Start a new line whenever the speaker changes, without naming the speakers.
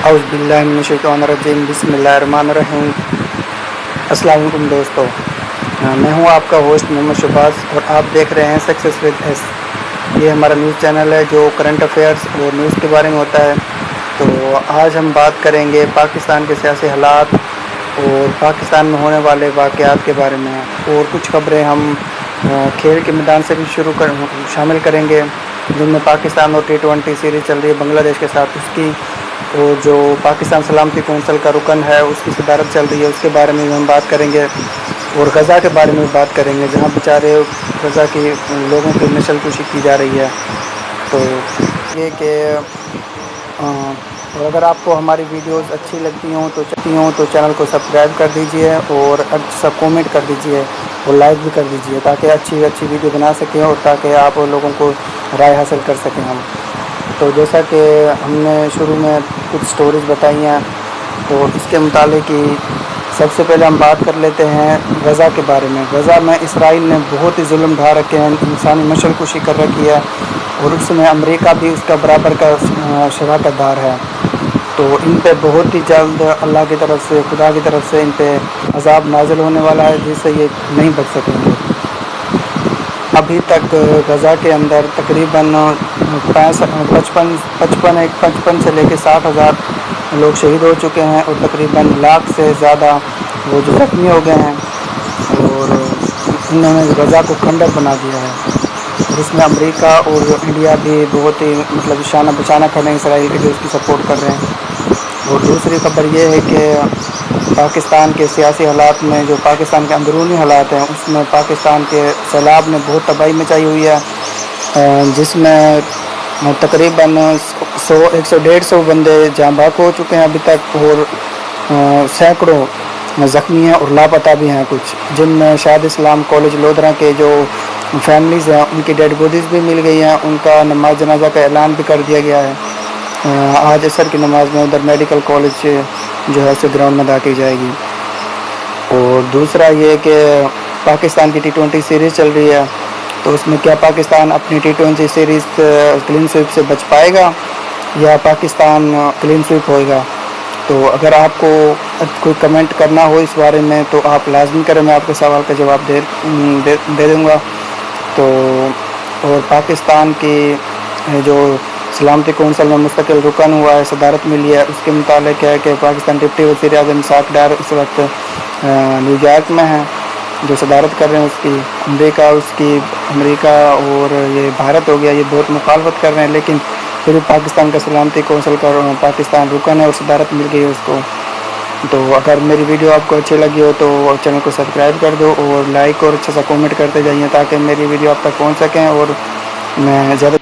اعوذ باللہ من الشیطان الرجیم، بسم اللہ الرحمن الرحیم۔ السلام علیکم دوستو، میں ہوں آپ کا ہوسٹ محمد شہباز اور آپ دیکھ رہے ہیں سکسیس ود ایس۔ یہ ہمارا نیوز چینل ہے جو کرنٹ افیئرس اور نیوز کے بارے میں ہوتا ہے۔ تو آج ہم بات کریں گے پاکستان کے سیاسی حالات اور پاکستان میں ہونے والے واقعات کے بارے میں، اور کچھ خبریں ہم کھیل کے میدان سے بھی شامل کریں گے، جن میں پاکستان اور T20 سیریز چل رہی ہے بنگلہ دیش کے ساتھ، اس کی، اور جو پاکستان سلامتی کونسل کا رکن ہے اس کی صدارت چل رہی ہے، اس کے بارے میں بھی ہم بات کریں گے، اور غزہ کے بارے میں بھی بات کریں گے جہاں بیچارے غزہ کی لوگوں کی نسل کشی کی جا رہی ہے۔ تو یہ کہ اور اگر آپ کو ہماری ویڈیوز اچھی لگتی ہوں تو چینل کو سبسکرائب کر دیجئے اور سب کومنٹ کر دیجئے اور لائک بھی کر دیجئے تاکہ اچھی ویڈیو بنا سکیں اور تاکہ آپ لوگوں کو رائے حاصل کر سکیں ہم۔ تو جیسا کہ ہم نے شروع میں کچھ سٹوریز بتائی ہیں، تو اس کے متعلق ہی سب سے پہلے ہم بات کر لیتے ہیں غزہ کے بارے میں۔ غزہ میں اسرائیل نے بہت ہی ظلم ڈھا رکھے ہیں، انسانی نسل کشی کر رکھی ہے، اور اس میں امریکہ بھی اس کا برابر کا شراکت دار ہے۔ تو ان پہ بہت ہی جلد اللہ کی طرف سے، خدا کی طرف سے ان پہ عذاب نازل ہونے والا ہے جس سے یہ نہیں بچ سکیں گے۔ ابھی تک غزہ کے اندر تقریباً 55 سے لے کے 60,000 لوگ شہید ہو چکے ہیں، اور تقریباً 1,00,000 سے زیادہ وہ جو زخمی ہو گئے ہیں، اور انہوں نے غزہ کو کھنڈر بنا دیا ہے، جس میں امریکہ اور انڈیا بھی بہت ہی شانہ بشانہ کھڑے ہیں اسرائیل کے، جو اس کی سپورٹ کر رہے ہیں۔ اور دوسری خبر یہ ہے کہ پاکستان کے سیاسی حالات میں، جو پاکستان کے اندرونی حالات ہیں، اس میں پاکستان کے سیلاب نے بہت تباہی مچائی ہوئی ہے، جس میں تقریباً 100-150 بندے جاں بحق ہو چکے ہیں ابھی تک، اور سینکڑوں زخمی ہیں اور لاپتہ بھی ہیں کچھ، جن میں شاہد اسلام کالج لودھرا کے جو فیملیز ہیں ان کی ڈیڈ بوڈیز بھی مل گئی ہیں، ان کا نماز جنازہ کا اعلان بھی کر دیا گیا ہے۔ آج عصر کی نماز میں ادھر میڈیکل کالج جو ہے اسے گراؤنڈ میں ادا کی جائے گی۔ اور دوسرا یہ کہ پاکستان کی T20 سیریز چل رہی ہے، تو اس میں کیا پاکستان اپنی T20 سیریز کلین سویپ سے بچ پائے گا یا پاکستان کلین سویپ ہوئے گا؟ تو اگر آپ کو کوئی کمنٹ کرنا ہو اس بارے میں تو آپ لازمی کریں، میں آپ کے سوال کا جواب دے دوں گا۔ تو اور پاکستان کی جو سلامتی کونسل میں مستقل رکن ہوا ہے، صدارت ملی ہے، اس کے متعلق ہے کہ پاکستان ڈپٹی وزیر اعظم اسحاق ڈار اس وقت نیو یارک میں ہیں، جو صدارت کر رہے ہیں اس کی۔ امریکہ اور یہ بھارت ہو گیا، یہ بہت مخالفت کر رہے ہیں، لیکن پھر پاکستان کا سلامتی کونسل کا پاکستان رکن ہے اور صدارت مل گئی ہے اس کو۔ تو اگر میری ویڈیو آپ کو اچھی لگی ہو تو چینل کو سبسکرائب کر دو اور لائک اور اچھا سا کومنٹ کرتے جائیے تاکہ میری ویڈیو آپ تک پہنچ سکیں اور میں زیادہ